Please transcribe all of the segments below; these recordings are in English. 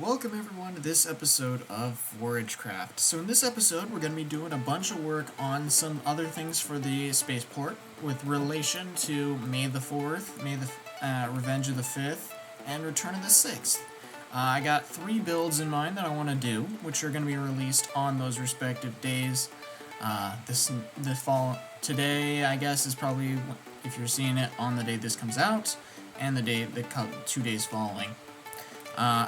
Welcome everyone to this episode of ForageCraft. So in this episode we're going to be doing a bunch of work on some other things for the spaceport with relation to May the 4th, Revenge of the 5th, and Return of the 6th. I got 3 builds in mind that I want to do, which are going to be released on those respective days. Today, I guess, is probably, if you're seeing it, on the day this comes out, and the 2 days following.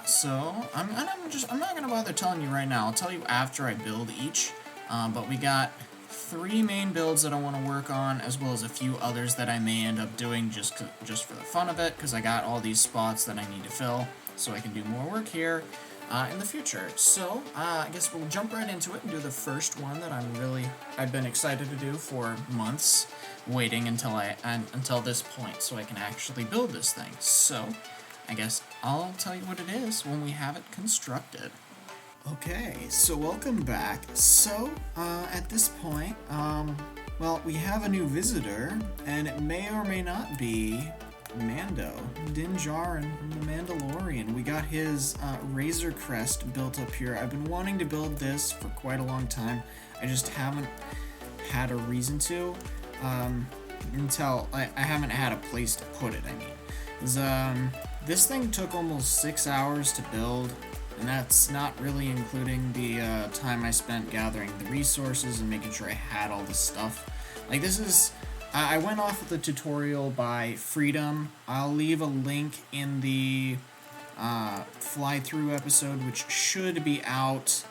So I'm not gonna bother telling you right now. I'll tell you after I build each. But we got 3 main builds that I want to work on, as well as a few others that I may end up doing just for the fun of it, because I got all these spots that I need to fill, so I can do more work here in the future. So I guess we'll jump right into it and do the first one that I've been excited to do for months, waiting until this point so I can actually build this thing. So I guess I'll tell you what it is when we have it constructed. Okay, so welcome back. So, at this point, well, we have a new visitor, and it may or may not be Mando, Din Djarin from The Mandalorian. We got his Razor Crest built up here. I've been wanting to build this for quite a long time. I just haven't had a reason to, until I haven't had a place to put it, I mean. This thing took almost 6 hours to build, and that's not really including the time I spent gathering the resources and making sure I had all the stuff. Like, this is... I went off of the tutorial by Freedom. I'll leave a link in the fly-through episode, which should be out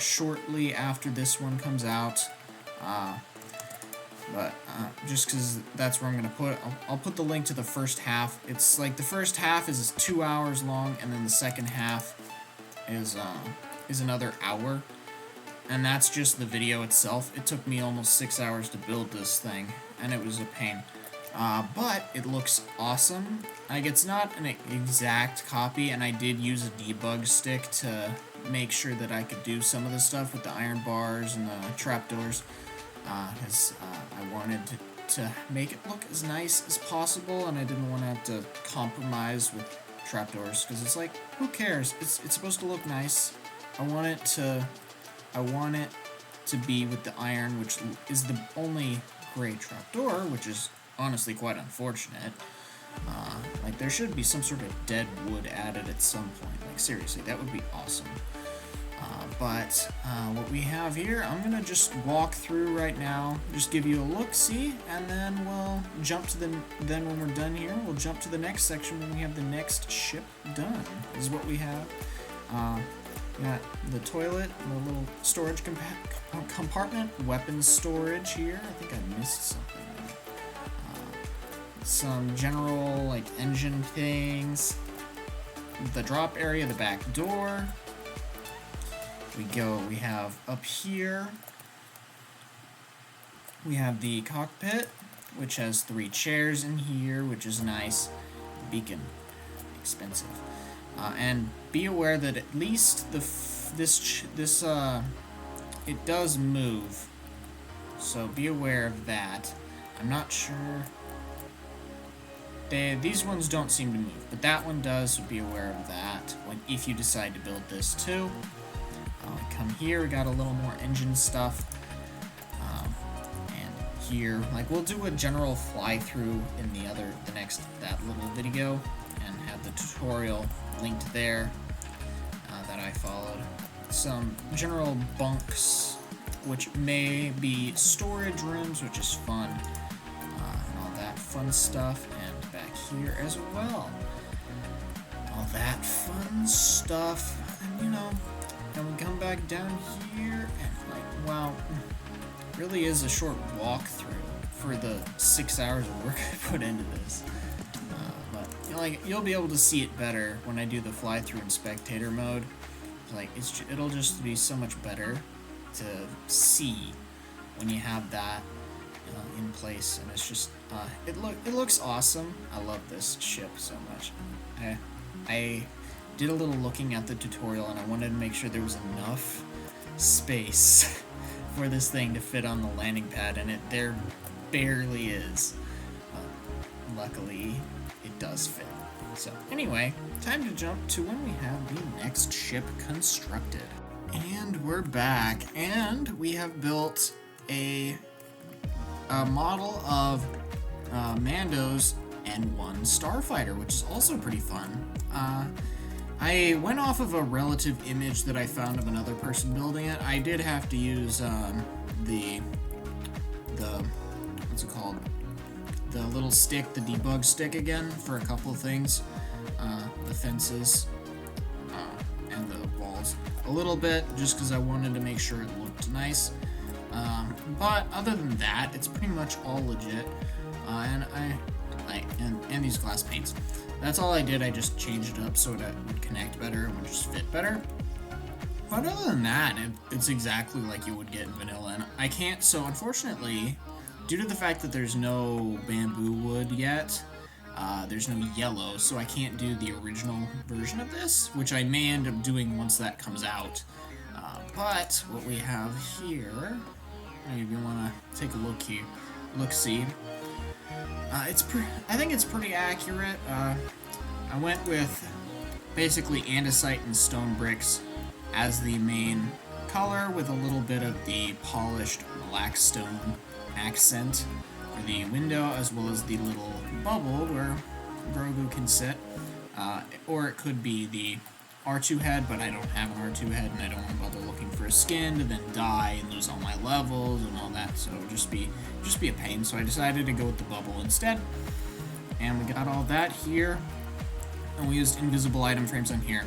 shortly after this one comes out. But just because that's where I'm going to put it, I'll put the link to the first half. It's like the first half is 2 hours long, and then the second half is another hour. And that's just the video itself. It took me almost 6 hours to build this thing, and it was a pain. But it looks awesome. Like, it's not an exact copy, and I did use a debug stick to make sure that I could do some of the stuff with the iron bars and the trapdoors. Because I wanted to make it look as nice as possible, and I didn't want to have to compromise with trapdoors, because it's like, who cares? It's supposed to look nice. I want it to be with the iron, which is the only gray trapdoor, which is honestly quite unfortunate. Like, there should be some sort of dead wood added at some point. Like, seriously, that would be awesome. But what we have here, I'm going to just walk through right now, just give you a look-see, and then we'll jump to then when we're done here, we'll jump to the next section when we have the next ship done. This is what we have. We got the toilet, and the little storage compartment, weapons storage here. I think I missed something there. Some general, like, engine things. The drop area, the back door. We have up here, we have the cockpit, which has 3 chairs in here, which is nice. Beacon, expensive. And be aware that at least it does move, so be aware of that. I'm not sure. These ones don't seem to move, but that one does, so be aware of that if you decide to build this too. Come here, we got a little more engine stuff, and here, like, we'll do a general fly-through in that little video, and have the tutorial linked there that I followed. Some general bunks, which may be storage rooms, which is fun, and all that fun stuff, and back here as well. All that fun stuff, and you know. And we come back down here, and like, wow, really is a short walkthrough for the 6 hours of work I put into this. But you know, like, you'll be able to see it better when I do the fly-through in spectator mode. Like, it'll just be so much better to see when you have that in place, and it's just it looks awesome. I love this ship so much. I did a little looking at the tutorial, and I wanted to make sure there was enough space for this thing to fit on the landing pad, and there barely is. Luckily, it does fit. So anyway, time to jump to when we have the next ship constructed. And we're back, and we have built a model of Mando's N1 Starfighter, which is also pretty fun. I went off of a relative image that I found of another person building it. I did have to use the what's it called? The little stick, the debug stick again for a couple of things. The fences and the walls a little bit, just because I wanted to make sure it looked nice. But other than that, it's pretty much all legit. And these glass paints. That's all I did. I just changed it up so it would connect better and would just fit better. But other than that, it's exactly like you would get in vanilla. And I can't, so unfortunately, due to the fact that there's no bamboo wood yet, there's no yellow, so I can't do the original version of this, which I may end up doing once that comes out. But what we have here, if you want to take a look-see, I think it's pretty accurate. I went with basically andesite and stone bricks as the main color, with a little bit of the polished black stone accent for the window, as well as the little bubble where Grogu can sit. Or it could be the R2 head, but I don't have an R2 head, and I don't want to bother looking for a skin to then die and lose all my levels and all that, so it would just be a pain. So I decided to go with the bubble instead. And we got all that here, and we used invisible item frames on here.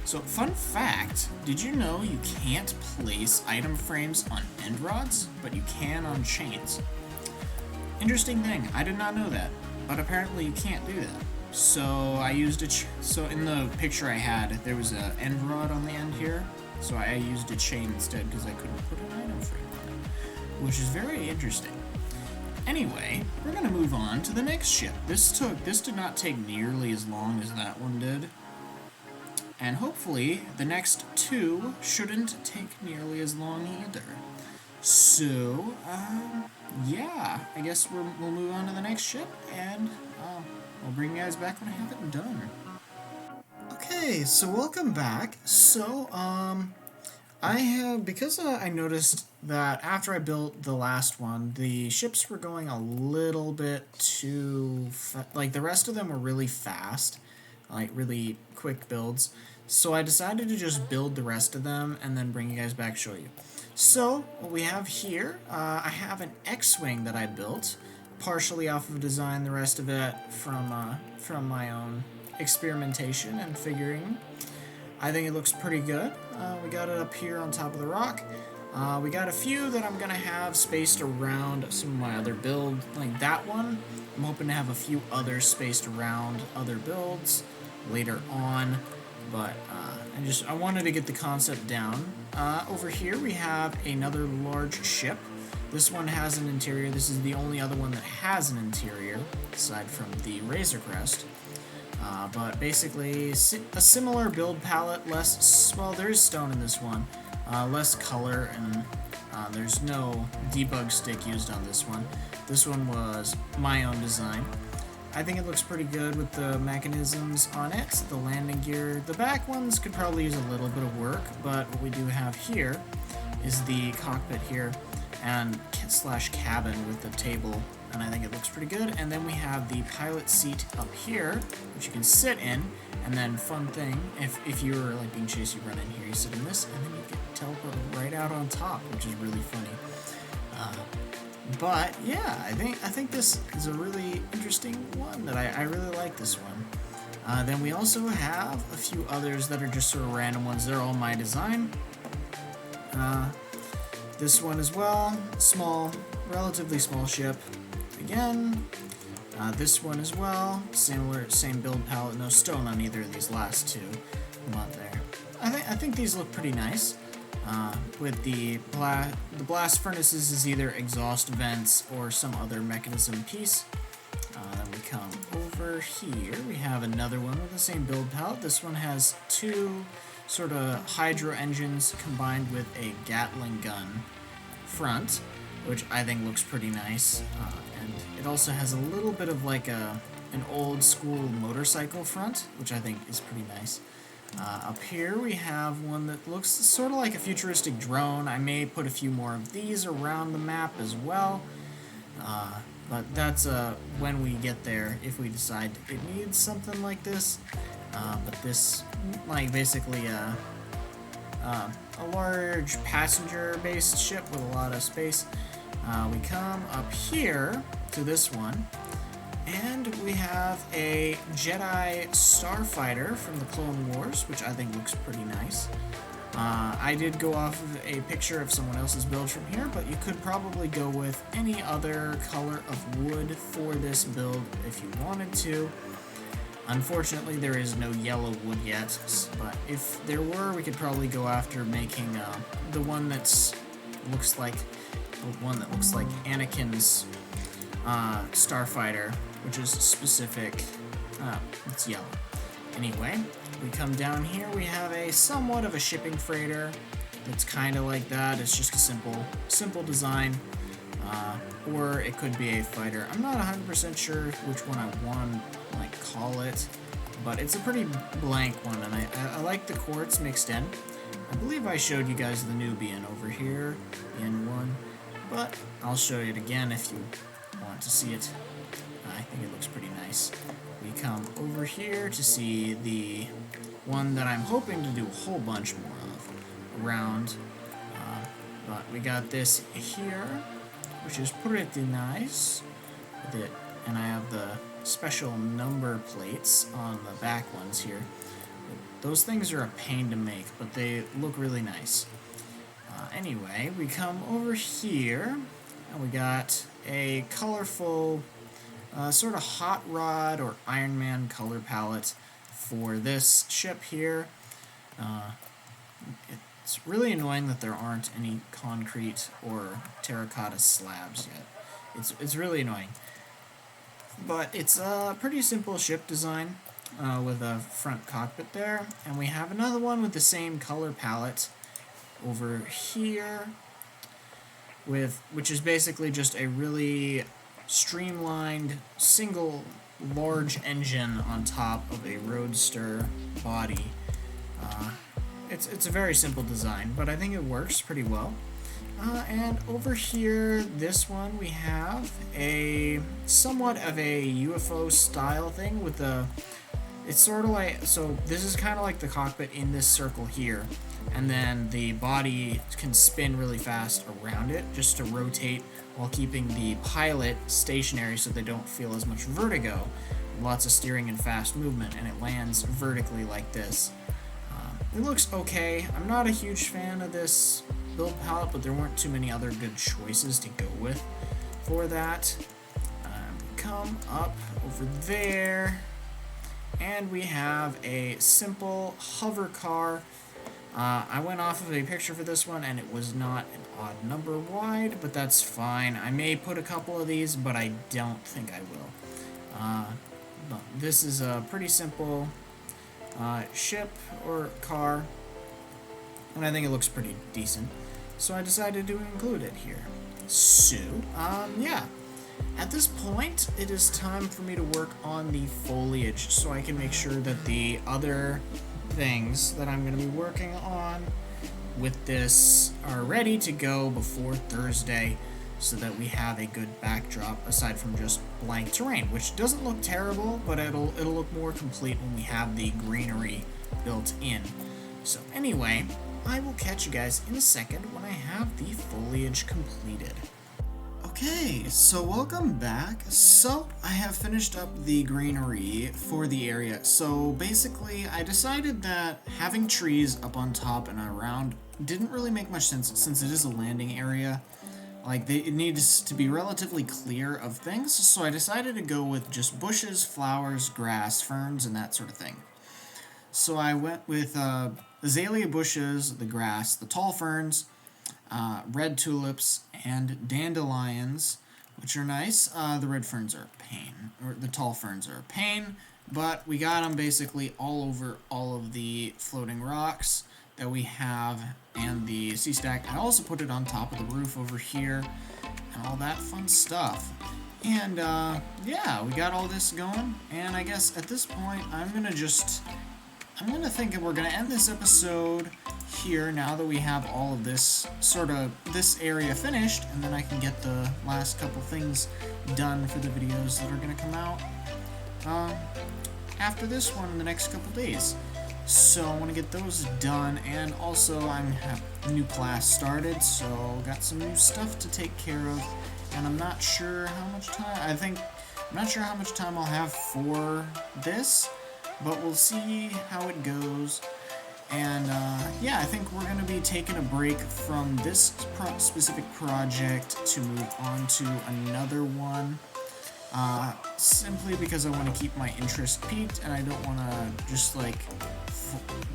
So, fun fact, did you know you can't place item frames on end rods, but you can on chains? Interesting thing, I did not know that, but apparently you can't do that. So I used so in the picture I had, there was an end rod on the end here, so I used a chain instead because I couldn't put an item frame on it, which is very interesting. Anyway, we're gonna move on to the next ship. This did not take nearly as long as that one did. And hopefully, the next two shouldn't take nearly as long either. So, yeah, I guess we'll move on to the next ship, and I'll bring you guys back when I have it done. Okay, so welcome back. So, because I noticed that after I built the last one, the ships were going a little bit too, like the rest of them were really fast, like really quick builds. So I decided to just build the rest of them and then bring you guys back, show you. So what we have here, I have an X-Wing that I built, partially off of design, the rest of it from my own experimentation and figuring. I think it looks pretty good. We got it up here on top of the rock. We got a few that I'm going to have spaced around some of my other builds, like that one. I'm hoping to have a few others spaced around other builds later on, but I wanted to get the concept down. Over here we have another large ship. This one has an interior. This is the only other one that has an interior, aside from the Razor Crest. But basically, a similar build palette, well, there is stone in this one, less color, and there's no debug stick used on this one. This one was my own design. I think it looks pretty good with the mechanisms on it, the landing gear. The back ones could probably use a little bit of work, but what we do have here is the cockpit here, and / cabin with the table, and I think it looks pretty good. And then we have the pilot seat up here, which you can sit in, and then fun thing, if you were like being chased, you run in here, you sit in this, and then you get teleported right out on top, which is really funny. But yeah, I think this is a really interesting one that I really like this one. Then we also have a few others that are just sort of random ones. They're all my design. This one as well, relatively small ship. Again, this one as well, same build palette, no stone on either of these last two. Not there. I think these look pretty nice. With the blast furnaces is either exhaust vents or some other mechanism piece. Then we come over here. We have another one with the same build palette. This one has two sort of hydro engines combined with a Gatling gun front, which I think looks pretty nice. And it also has a little bit of like a an old school motorcycle front, which I think is pretty nice. Up here we have one that looks sort of like a futuristic drone. I may put a few more of these around the map as well. But that's when we get there, if we decide it needs something like this. But this, like, basically a large passenger-based ship with a lot of space. We come up here to this one, and we have a Jedi starfighter from the Clone Wars, which I think looks pretty nice. I did go off of a picture of someone else's build from here, but you could probably go with any other color of wood for this build if you wanted to. Unfortunately, there is no yellow wood yet, but if there were, we could probably go after making the one that looks like Anakin's starfighter, which is specific. It's yellow. Anyway, we come down here, we have a somewhat of a shipping freighter that's kind of like that. It's just a simple design, or it could be a fighter. I'm not 100% sure which one I want to like call it, but it's a pretty blank one, and I like the quartz mixed in. I believe I showed you guys the Nubian over here in one, but I'll show it again if you want to see it. I think it looks pretty nice. We come over here to see the one that I'm hoping to do a whole bunch more of around, but we got this here, which is pretty nice with it, and I have the special number plates on the back ones here. Those things are a pain to make, but they look really nice. Anyway, we come over here, and we got a colorful sort of hot rod or Iron Man color palette for this ship here. It's really annoying that there aren't any concrete or terracotta slabs yet. It's really annoying. But it's a pretty simple ship design with a front cockpit there. And we have another one with the same color palette over here, which is basically just a really streamlined single large engine on top of a roadster body. It's a very simple design, but I think it works pretty well. And over here, this one, we have a somewhat of a UFO style thing with the, it's sort of like, so this is kind of like the cockpit in this circle here, and then the body can spin really fast around it just to rotate while keeping the pilot stationary so they don't feel as much vertigo. Lots of steering and fast movement, and it lands vertically like this. It looks okay. I'm not a huge fan of this build palette, but there weren't too many other good choices to go with for that. Come up over there, and we have a simple hover car. I went off of a picture for this one, and it was not an odd number wide, but that's fine. I may put a couple of these, but I don't think I will. But this is a pretty simple ship or car, and I think it looks pretty decent, so I decided to include it here. So, yeah. At this point, it is time for me to work on the foliage so I can make sure that the other things that I'm going to be working on with this are ready to go before Thursday so that we have a good backdrop aside from just blank terrain, which doesn't look terrible, but it'll look more complete when we have the greenery built in. So anyway, I will catch you guys in a second when I have the foliage completed. Okay, so welcome back. So I have finished up the greenery for the area. So basically I decided that having trees up on top and around didn't really make much sense since it is a landing area. Like, it needs to be relatively clear of things, so I decided to go with just bushes, flowers, grass, ferns, and that sort of thing. So I went with azalea bushes, the grass, the tall ferns, red tulips, and dandelions, which are nice. The red ferns are a pain, or the tall ferns are a pain, but we got them basically all over all of the floating rocks that we have and the sea stack. I also put it on top of the roof over here and all that fun stuff. And, yeah, we got all this going, and I guess at this point, I'm gonna think we're gonna end this episode here now that we have all of this this area finished, and then I can get the last couple things done for the videos that are gonna come out after this one in the next couple days. So I want to get those done, and also I have a new class started, so got some new stuff to take care of, and I'm not sure how much time, I'm not sure how much time I'll have for this, but we'll see how it goes. And yeah, I think we're going to be taking a break from this specific project to move on to another one. Simply because I want to keep my interest peaked, and I don't want to just like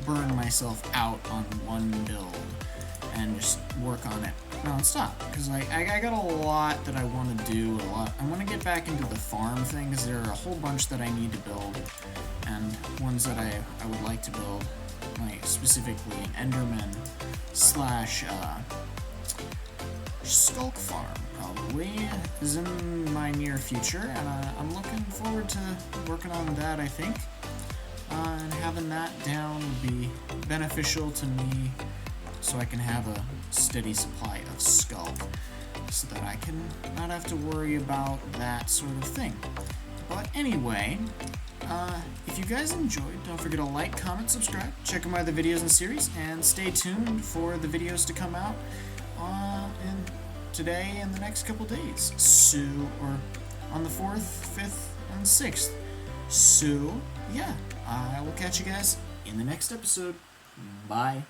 burn myself out on one build and just work on it non-stop, because I got a lot that I want to do. I want to get back into the farm thing, because there are a whole bunch that I need to build, and ones that I would like to build, like specifically Enderman slash Skulk Farm probably is in my near future, and I'm looking forward to working on that, I think. And having that down would be beneficial to me, so I can have a steady supply of Skulk, so that I can not have to worry about that sort of thing. But anyway, if you guys enjoyed, don't forget to like, comment, subscribe, check out my other videos and series, and stay tuned for the videos to come out today and the next couple days. So, or on the 4th, 5th, and 6th. So, yeah, I will catch you guys in the next episode. Bye.